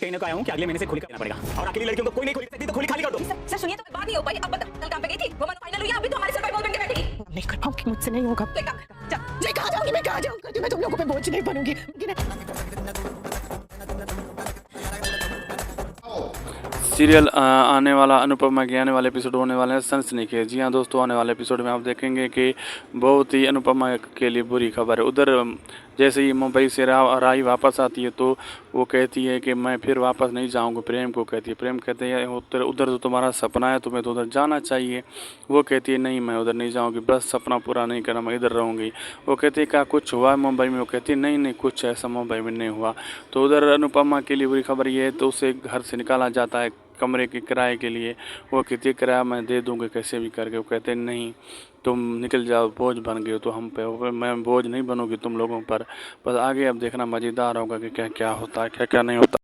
कहने को आया हूँ कि अगले महीने से खोली करना पड़ेगा और अकेली लड़कियों को कोई नहीं खोली सकती तो खोली खाली कर दो। सर सुनिए, तो बात नहीं हो पाई। अब बता, कल काम पे गई थी, वो मानो फाइनल हुई, अभी तो हमारे सर पे बोल बन के बैठेगी। नहीं कर पाऊंगी, मुझसे नहीं होगा। तो एक काम कर, जा। मैं कहाँ जाऊंगी, मैं कहाँ जाऊंगी, मैं तुम लोगों पे बोझ नहीं बनूंगी। सीरियल आने वाला अनुपमा के आने वाले एपिसोड होने वाले हैं सनसनीखेज। जी हाँ दोस्तों, आने वाले एपिसोड में आप देखेंगे कि बहुत ही अनुपमा के लिए बुरी खबर है। उधर जैसे ही मुंबई से राही वापस आती है तो वो कहती है कि मैं फिर वापस नहीं जाऊंगी। प्रेम को कहती है, प्रेम कहते हैं उधर उधर तो तुम्हारा सपना है, तुम्हें तो उधर जाना चाहिए। वो कहती है नहीं, मैं उधर नहीं जाऊँगी, बस सपना पूरा नहीं करना, मैं इधर रहूँगी। वो कहती है क्या कुछ हुआ है मुंबई में? वो कहती है नहीं नहीं, कुछ ऐसा मुंबई में नहीं हुआ। तो उधर अनुपमा के लिए बुरी खबर ये है, तो उसे घर से निकाला जाता है कमरे के किराए के लिए। वो कहती है किराया मैं दे दूँगी कैसे भी करके। वो कहते हैं नहीं, तुम निकल जाओ, बोझ बन गए हो तो हम पे। मैं बोझ नहीं बनूँगी तुम लोगों पर। बस आगे अब देखना मज़ेदार होगा कि क्या क्या होता है, क्या क्या नहीं होता।